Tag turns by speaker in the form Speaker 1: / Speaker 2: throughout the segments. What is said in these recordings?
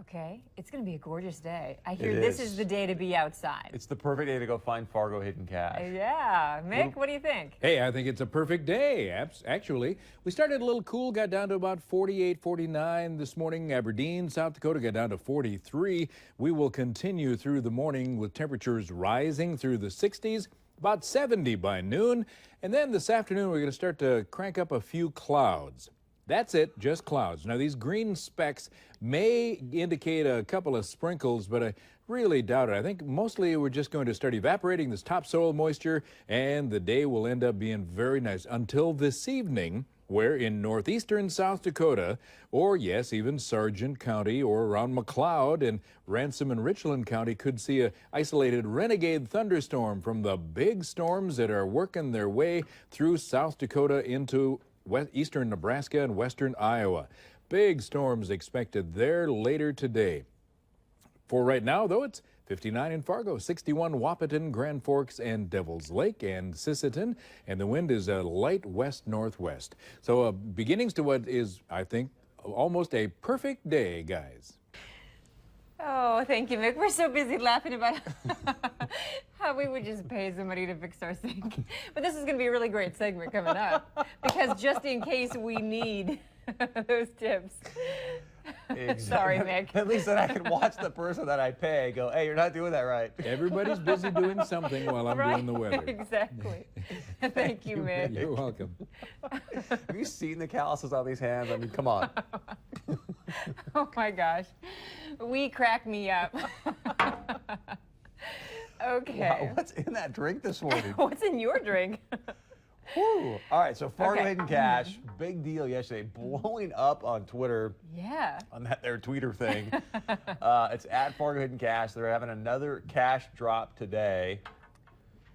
Speaker 1: Okay, it's going to be a gorgeous day. I hear this is the day to be outside.
Speaker 2: It's the perfect day to go find Fargo hidden cash.
Speaker 1: Yeah. Mick, what do you think?
Speaker 3: Hey, I think it's a perfect day, actually. We started a little cool, got down to about 48, 49 this morning. Aberdeen, South Dakota got down to 43. We will continue through the morning with temperatures rising through the 60s, about 70 by noon. And then this afternoon, we're going to start to crank up a few clouds. That's it, just clouds. Now, these green specks may indicate a couple of sprinkles, but I really doubt it. I think mostly we're just going to start evaporating this topsoil moisture, and the day will end up being very nice until this evening, where in northeastern South Dakota, or yes, even Sargent County or around McLeod and Ransom and Richland County could see an isolated renegade thunderstorm from the big storms that are working their way through South Dakota into eastern Nebraska and western Iowa. Big storms expected there later today. For right now, though, it's 59 in Fargo, 61 Wahpeton, Grand Forks, and Devil's Lake, and Sisseton, and the wind is a light west-northwest. So beginnings to what is, I think, almost a perfect day, guys.
Speaker 1: Oh, thank you, Mick. We're so busy laughing about how we would just pay somebody to fix our sink. But this is going to be a really great segment coming up, because just in case we need those tips.
Speaker 2: Exactly.
Speaker 1: Sorry, Mick.
Speaker 2: At least then I can watch the person that I pay go, hey, you're not doing that right.
Speaker 3: Everybody's busy doing something while I'm doing the weather.
Speaker 1: Exactly. Thank you, Mick.
Speaker 3: You're welcome.
Speaker 2: Have you seen the calluses on these hands? I mean, come on.
Speaker 1: Oh, my gosh. We crack me up. Okay.
Speaker 2: Wow, what's in that drink this morning?
Speaker 1: What's in your drink?
Speaker 2: Whew. All right, so Fargo
Speaker 1: Okay.
Speaker 2: Hidden Cash, big deal yesterday, blowing up on Twitter.
Speaker 1: Yeah.
Speaker 2: On their tweeter thing. It's at Fargo Hidden Cash. They're having another cash drop today.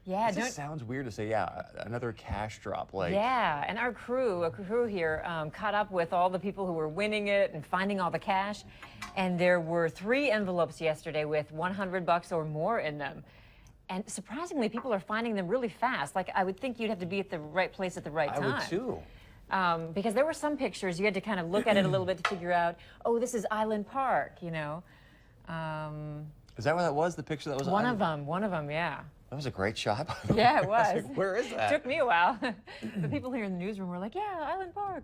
Speaker 1: Yeah.
Speaker 2: It just sounds weird to say, yeah, another cash drop. Like,
Speaker 1: Yeah, and our crew here, caught up with all the people who were winning it and finding all the cash. And there were 3 envelopes yesterday with $100 or more in them. And surprisingly, people are finding them really fast. Like, I would think you'd have to be at the right place at the right time.
Speaker 2: I would too.
Speaker 1: Because there were some pictures, you had to kind of look at it a little bit to figure out, oh, this is Island Park, you know.
Speaker 2: Is that what that was, the picture that was
Speaker 1: One
Speaker 2: on?
Speaker 1: of them, yeah.
Speaker 2: That was a great shot.
Speaker 1: Yeah, it
Speaker 2: I was
Speaker 1: was.
Speaker 2: like, where is that?
Speaker 1: Took me a while. The people here in the newsroom were like, yeah, Island Park.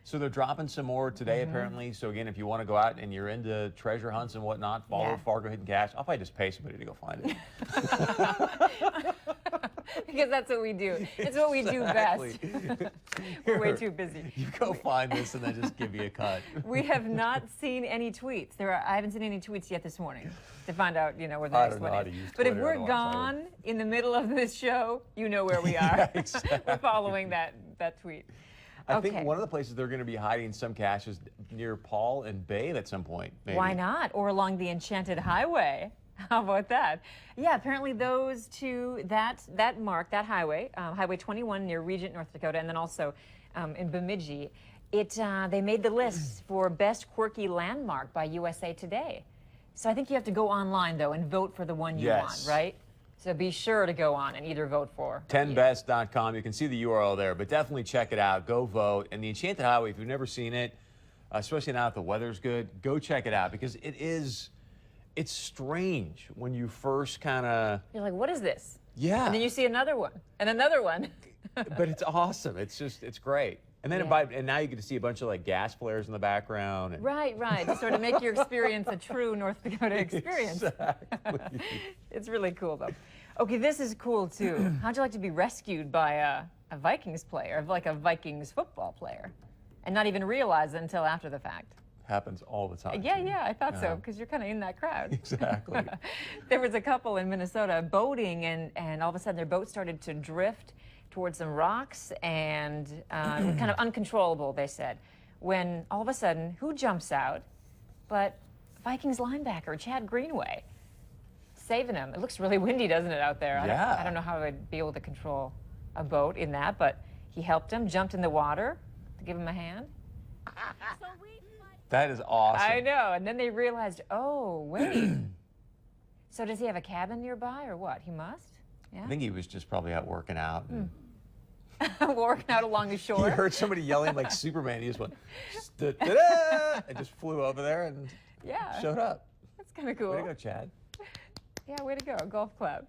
Speaker 2: So they're dropping some more today, apparently. So again, if you want to go out and you're into treasure hunts and whatnot, follow Fargo Hidden Cash. I'll probably just pay somebody to go find it.
Speaker 1: Because that's what we do. It's what we do best. We're way too busy.
Speaker 2: You go find this and then just give you a cut.
Speaker 1: We have not seen any tweets. I haven't seen any tweets yet this morning to find out, you know, where the next one is. But if we're gone in the middle of this show, you know where we are.
Speaker 2: Yeah, exactly.
Speaker 1: We're following that tweet.
Speaker 2: I think one of the places they're going to be hiding some cash is near Paul and Babe at some point. Maybe.
Speaker 1: Why not? Or along the Enchanted Highway. How about that? Yeah, apparently those two, that highway, Highway 21 near Regent, North Dakota, and then also in Bemidji, they made the list for Best Quirky Landmark by USA Today. So I think you have to go online, though, and vote for the one you want, right? So be sure to go on and either vote for
Speaker 2: 10best.com. You can see the URL there, but definitely check it out. Go vote. And the Enchanted Highway, if you've never seen it, especially now that the weather's good, go check it out because it's strange when you first kind of...
Speaker 1: You're like, what is this?
Speaker 2: Yeah.
Speaker 1: And then you see another one and another one.
Speaker 2: But it's awesome. It's great. And then and now you get to see a bunch of like gas flares in the background. And
Speaker 1: Right. To sort of make your experience a true North Dakota experience.
Speaker 2: Exactly.
Speaker 1: It's really cool, though. Okay, this is cool, too. How'd you like to be rescued by a Vikings player, like a Vikings football player, and not even realize it until after the fact?
Speaker 2: Happens all the time.
Speaker 1: Yeah, I thought so, because you're kind of in that crowd.
Speaker 2: Exactly.
Speaker 1: There was a couple in Minnesota boating, and all of a sudden their boat started to drift towards some rocks, and kind of uncontrollable, they said, when all of a sudden, who jumps out but Vikings linebacker Chad Greenway, saving him. It looks really windy, doesn't it, out there?
Speaker 2: Yeah.
Speaker 1: I don't know how I'd be able to control a boat in that, but he helped him, jumped in the water to give him a hand.
Speaker 2: That is awesome.
Speaker 1: I know, and then they realized, oh, wait. So does he have a cabin nearby or what? He must? Yeah.
Speaker 2: I think he was just probably out working out. And
Speaker 1: Working out along the
Speaker 2: you
Speaker 1: shore.
Speaker 2: heard somebody yelling like Superman. He just went, da-da-da, and just flew over there. And
Speaker 1: Yeah.
Speaker 2: Showed up.
Speaker 1: That's kind of cool.
Speaker 2: Way to go, Chad.
Speaker 1: Yeah, way to go. Golf club.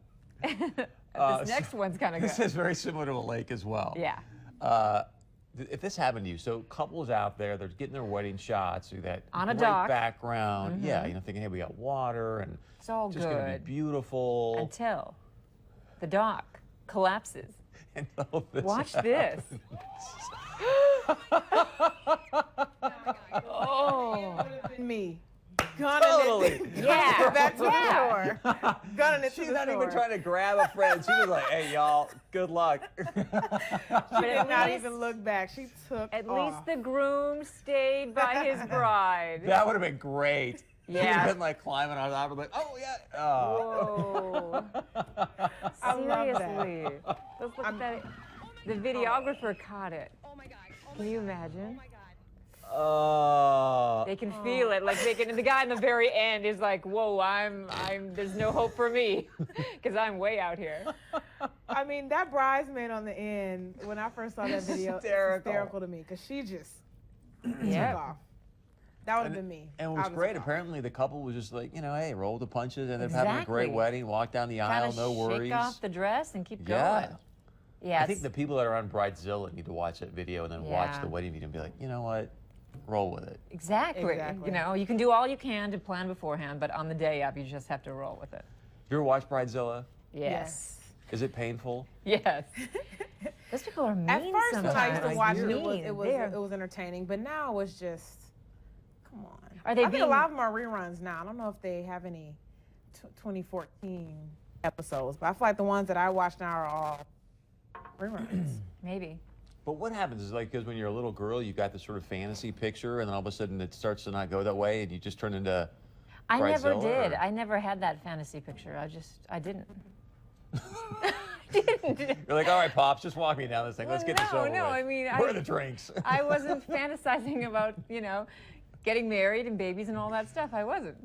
Speaker 2: Uh,
Speaker 1: This next one's kind of good.
Speaker 2: This is very similar to a lake as well.
Speaker 1: Yeah.
Speaker 2: If this happened to you, so couples out there, they're getting their wedding shots through that
Speaker 1: On a
Speaker 2: great
Speaker 1: dock.
Speaker 2: background. Yeah, thinking, hey, we got water and
Speaker 1: It's all
Speaker 2: just gonna
Speaker 1: good.
Speaker 2: be beautiful.
Speaker 1: Until the dock collapses.
Speaker 2: And all this
Speaker 1: Watch
Speaker 2: happens.
Speaker 1: this.
Speaker 4: Oh, me. Gunning
Speaker 2: Totally.
Speaker 4: it.
Speaker 1: Yeah.
Speaker 4: Back to the shore. Gunning it to
Speaker 2: She's
Speaker 4: the
Speaker 2: not
Speaker 4: shore.
Speaker 2: even trying to grab a friend. She was like, hey, y'all, good luck.
Speaker 4: She
Speaker 1: But
Speaker 4: did
Speaker 1: at
Speaker 4: not
Speaker 1: least-
Speaker 4: even look back. She took
Speaker 1: At
Speaker 4: off.
Speaker 1: least the groom stayed by his bride.
Speaker 2: That would have been great. She would
Speaker 1: Yeah.
Speaker 2: have been like climbing on top of like, oh, yeah. Oh.
Speaker 1: Whoa.
Speaker 4: I love that.
Speaker 1: Seriously. Let's look at that. The videographer caught it. Can you imagine? They can feel it. Like the guy in the very end is like, whoa, there's no hope for me because I'm way out here.
Speaker 4: I mean, that bridesmaid on the end, when I first saw that video, it's hysterical to me because she just took
Speaker 1: Yeah.
Speaker 4: off. That would have been me.
Speaker 2: And it
Speaker 4: I
Speaker 2: was
Speaker 4: would
Speaker 2: great.
Speaker 4: have took off.
Speaker 2: Apparently, the couple was just like, hey, roll the punches, and they're having a great
Speaker 1: Exactly.
Speaker 2: wedding, walk down the aisle,
Speaker 1: Kinda
Speaker 2: no worries.
Speaker 1: Shake off the dress and keep
Speaker 2: Yeah.
Speaker 1: going. Yeah.
Speaker 2: I think the people that are on Bridezilla need to watch that video and then watch
Speaker 1: Yeah.
Speaker 2: the wedding video and be like, you know what? Roll with it.
Speaker 1: Exactly.
Speaker 4: Exactly.
Speaker 1: You can do all you can to plan beforehand, but on the day of, you just have to roll with it.
Speaker 2: You ever watch Bridezilla?
Speaker 1: Yes.
Speaker 2: Is it painful?
Speaker 1: Yes. Those people are mean
Speaker 4: At first, when I used to
Speaker 1: sometimes.
Speaker 4: watch it,
Speaker 1: Mean.
Speaker 4: it was entertaining. But now it's just, come on.
Speaker 1: Are they
Speaker 4: I think
Speaker 1: being-
Speaker 4: a lot of them are reruns now. I don't know if they have any 2014 episodes, but I feel like the ones that I watch now are all reruns.
Speaker 1: Maybe.
Speaker 2: But what happens is like, because when you're a little girl, you got this sort of fantasy picture, and then all of a sudden it starts to not go that way, and you just turn into
Speaker 1: I never
Speaker 2: Bridezilla,
Speaker 1: did.
Speaker 2: or-
Speaker 1: I never had that fantasy picture. I didn't. I didn't.
Speaker 2: You're like, all right, Pops, just walk me down this thing. Let's
Speaker 1: Well,
Speaker 2: get this
Speaker 1: no,
Speaker 2: over
Speaker 1: no,
Speaker 2: with.
Speaker 1: I mean,
Speaker 2: Where are the drinks?
Speaker 1: I wasn't fantasizing about, getting married and babies and all that stuff. I wasn't.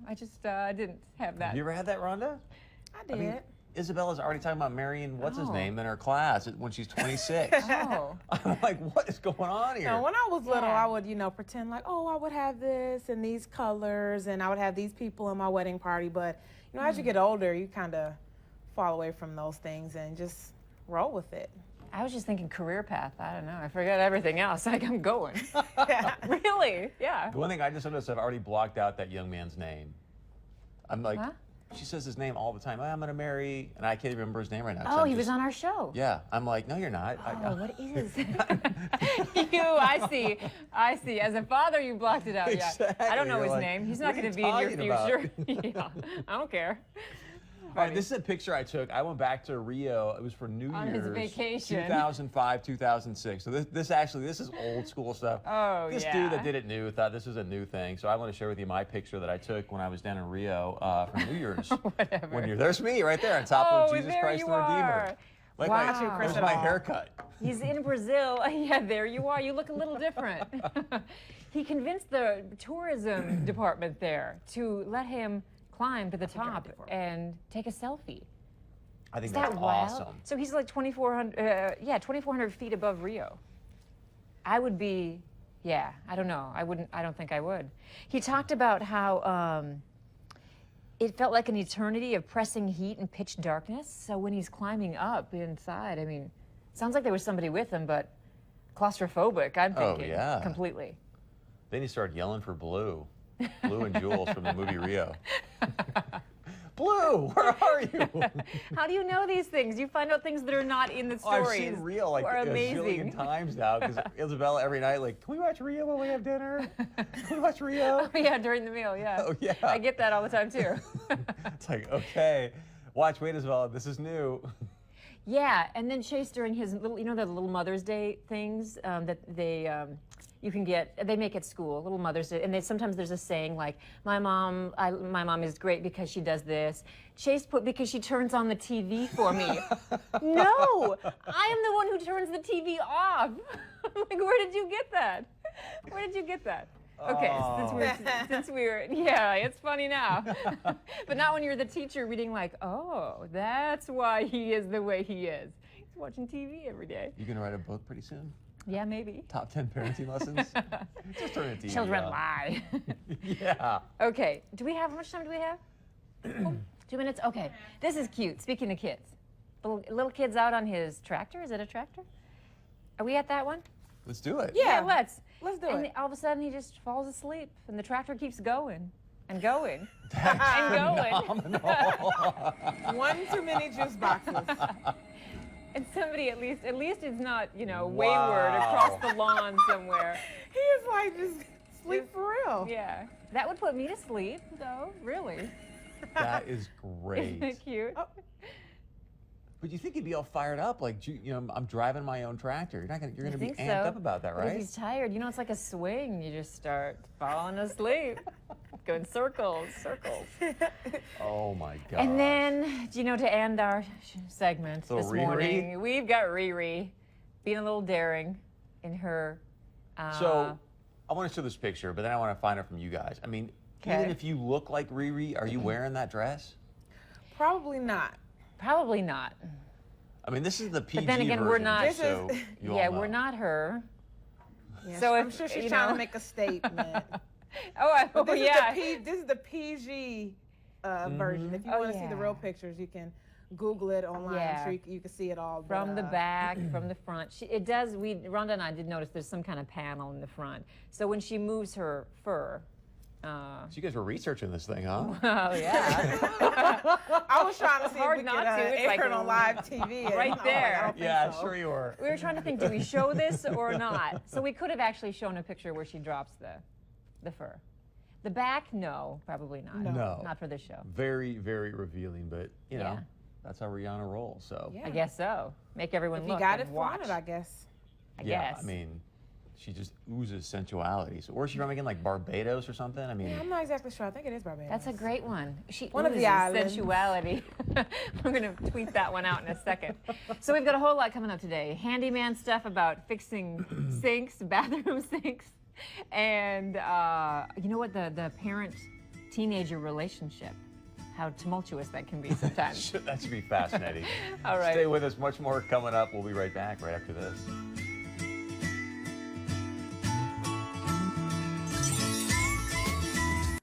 Speaker 1: I just didn't have that.
Speaker 2: Have you ever had that, Rhonda?
Speaker 4: I did.
Speaker 2: I mean, Isabella's already talking about marrying what's his
Speaker 1: Oh.
Speaker 2: name in her class when she's 26.
Speaker 1: Oh.
Speaker 2: I'm like, what is going on here?
Speaker 4: No, when I was little,
Speaker 1: Yeah.
Speaker 4: I would, pretend like, oh, I would have this and these colors, and I would have these people in my wedding party. But, as you get older, you kind of fall away from those things and just roll with it.
Speaker 1: I was just thinking career path. I don't know. I forgot everything else. Like, I'm going. Really? Yeah.
Speaker 2: The one thing I just noticed, I've already blocked out that young man's name. I'm like,
Speaker 1: Huh?
Speaker 2: she says his name all the time. I'm going to marry, and I can't even remember his name right now. 'cause
Speaker 1: Oh,
Speaker 2: I'm
Speaker 1: he was
Speaker 2: just-
Speaker 1: on our show.
Speaker 2: Yeah. I'm like, no, you're not.
Speaker 1: Oh, what is? I see. I see. As a father, you blocked it out. Yeah. I don't
Speaker 2: Exactly.
Speaker 1: know
Speaker 2: You're
Speaker 1: his
Speaker 2: like,
Speaker 1: name. He's
Speaker 2: what
Speaker 1: not
Speaker 2: are
Speaker 1: going to
Speaker 2: you
Speaker 1: be in your
Speaker 2: talking
Speaker 1: future. Yeah. I don't care.
Speaker 2: All right, this is a picture I took. I went back to Rio. It was for New
Speaker 1: On his
Speaker 2: Year's.
Speaker 1: vacation.
Speaker 2: 2005, 2006. So this is old school stuff.
Speaker 1: Oh,
Speaker 2: This
Speaker 1: yeah.
Speaker 2: dude that did it new thought this was a new thing. So I want to share with you my picture that I took when I was down in Rio for New Year's.
Speaker 1: Whatever.
Speaker 2: There's me right there on top of
Speaker 1: Oh,
Speaker 2: Jesus
Speaker 1: there
Speaker 2: Christ
Speaker 1: you
Speaker 2: the Redeemer.
Speaker 1: are.
Speaker 2: Like
Speaker 1: Wow.
Speaker 2: my,
Speaker 1: Chris
Speaker 2: there's
Speaker 4: at
Speaker 2: my
Speaker 4: all.
Speaker 2: haircut.
Speaker 1: He's in Brazil. Yeah, there you are. You look a little different. He convinced the tourism department there to let him climb to the top and take a selfie.
Speaker 2: I think
Speaker 1: Is
Speaker 2: that's
Speaker 1: that wild?
Speaker 2: awesome.
Speaker 1: So he's like 2,400 feet above Rio. I would be, yeah, I don't know. I don't think I would. He talked about how it felt like an eternity of pressing heat and pitch darkness. So when he's climbing up inside, I mean, sounds like there was somebody with him, but claustrophobic, I'm
Speaker 2: Oh,
Speaker 1: thinking.
Speaker 2: yeah.
Speaker 1: Completely.
Speaker 2: Then he started yelling for Blue. Blue and Jules from the movie Rio. Blue, where are you?
Speaker 1: How do you know these things? You find out things that are not in the
Speaker 2: Oh, I've
Speaker 1: stories.
Speaker 2: seen Rio like
Speaker 1: are
Speaker 2: a
Speaker 1: amazing.
Speaker 2: zillion times now because Isabella every night like, can we watch Rio when we have dinner? Can we watch Rio?
Speaker 1: Oh, yeah, during the meal, yeah.
Speaker 2: Oh, yeah.
Speaker 1: I get that all the time, too.
Speaker 2: It's like, okay, wait, Isabella, this is new.
Speaker 1: Yeah, and then Chase during his little, the little Mother's Day things that you can get, they make at school, little Mother's Day, and sometimes there's a saying like, my mom is great because she does this. Chase put, because she turns on the TV for me. No, I am the one who turns the TV off. I'm like, where did you get that? Where did you get that? Okay, since we're, yeah, it's funny now. But not when you're the teacher reading like, oh, that's why he is the way he is. He's watching TV every day.
Speaker 2: You gonna write a book pretty soon?
Speaker 1: Yeah, maybe.
Speaker 2: Top 10 parenting lessons? Just turn the TV
Speaker 1: Children
Speaker 2: on.
Speaker 1: lie.
Speaker 2: Yeah.
Speaker 1: Okay. How much time do we have? 2 minutes? Okay. This is cute. Speaking of kids. Little kid's out on his tractor. Is it a tractor? Are we at that one?
Speaker 2: Let's do it.
Speaker 4: Yeah.
Speaker 1: Let's.
Speaker 4: Let's do
Speaker 1: And
Speaker 4: it.
Speaker 1: all of a sudden he just falls asleep and the tractor keeps going and going and going.
Speaker 4: One too many juice boxes.
Speaker 1: And somebody at least it's not, wayward across the lawn somewhere.
Speaker 4: He is like just sleep for real.
Speaker 1: Yeah. That would put me to sleep, though, really.
Speaker 2: That is great.
Speaker 1: Isn't it cute?
Speaker 4: Oh.
Speaker 2: But you think he'd be all fired up, like, I'm driving my own tractor. You're gonna be
Speaker 1: think
Speaker 2: amped
Speaker 1: so.
Speaker 2: up about that,
Speaker 1: But
Speaker 2: right?
Speaker 1: if he's tired, it's like a swing. You just start falling asleep, going circles.
Speaker 2: Oh my God.
Speaker 1: And then, to end our segment
Speaker 2: So
Speaker 1: this
Speaker 2: Riri?
Speaker 1: morning, we've got Riri being a little daring in her.
Speaker 2: So I want to show this picture, but then I want to find out from you guys. I mean, even
Speaker 1: Okay.
Speaker 2: if you look like Riri, are you wearing that dress?
Speaker 4: Probably not.
Speaker 1: Probably not.
Speaker 2: I mean, this is the PG
Speaker 1: then again,
Speaker 2: version.
Speaker 1: we're not-
Speaker 2: just so you all know.
Speaker 1: We're not her.
Speaker 4: Yeah,
Speaker 1: So
Speaker 4: I'm
Speaker 1: if,
Speaker 4: sure she's
Speaker 1: you
Speaker 4: trying
Speaker 1: know-
Speaker 4: to make a statement.
Speaker 1: Oh,
Speaker 4: This
Speaker 1: yeah.
Speaker 4: This is the PG version. If you
Speaker 1: Oh,
Speaker 4: want to see the
Speaker 1: yeah.
Speaker 4: real pictures, you can Google it online.
Speaker 1: Yeah.
Speaker 4: I'm sure you can see it all.
Speaker 1: From the
Speaker 4: but,
Speaker 1: back, from the front. Rhonda and I did notice there's some kind of panel in the front. So when she moves her fur,
Speaker 2: So you guys were researching this thing, huh?
Speaker 1: oh yeah,
Speaker 4: I was trying to see
Speaker 1: Hard
Speaker 4: if we
Speaker 1: not
Speaker 4: could
Speaker 1: to. It's
Speaker 4: air
Speaker 1: like
Speaker 4: it on live TV. and
Speaker 1: right
Speaker 4: I was like,
Speaker 1: there.
Speaker 4: I don't think
Speaker 2: Yeah,
Speaker 4: so.
Speaker 2: sure you were.
Speaker 1: we were trying to think, do we show this or not? So we could have actually shown a picture where she drops the fur. The back, no, probably not.
Speaker 2: No.
Speaker 1: Not for this show.
Speaker 2: Very, very revealing, but
Speaker 1: Yeah.
Speaker 2: that's how Rihanna rolls. So
Speaker 4: Yeah.
Speaker 1: I guess so. Make everyone
Speaker 4: If
Speaker 1: look
Speaker 4: you got
Speaker 1: and
Speaker 4: it,
Speaker 1: watch.
Speaker 4: flaunt it, I guess.
Speaker 1: I
Speaker 2: yeah,
Speaker 1: guess.
Speaker 2: I mean, she just oozes sensuality. So where's she from again? Like Barbados or something? I mean,
Speaker 4: Yeah, I'm not exactly sure. I think it is Barbados.
Speaker 1: That's a great one.
Speaker 4: One of the
Speaker 1: oozes
Speaker 4: islands.
Speaker 1: sensuality. We're going to tweet that one out in a second. So we've got a whole lot coming up today. Handyman stuff about fixing sinks, bathroom sinks, and you know what? The parent-teenager relationship. How tumultuous that can be sometimes.
Speaker 2: that should be fascinating.
Speaker 1: All right.
Speaker 2: Stay with us. Much more coming up. We'll be right back right after this.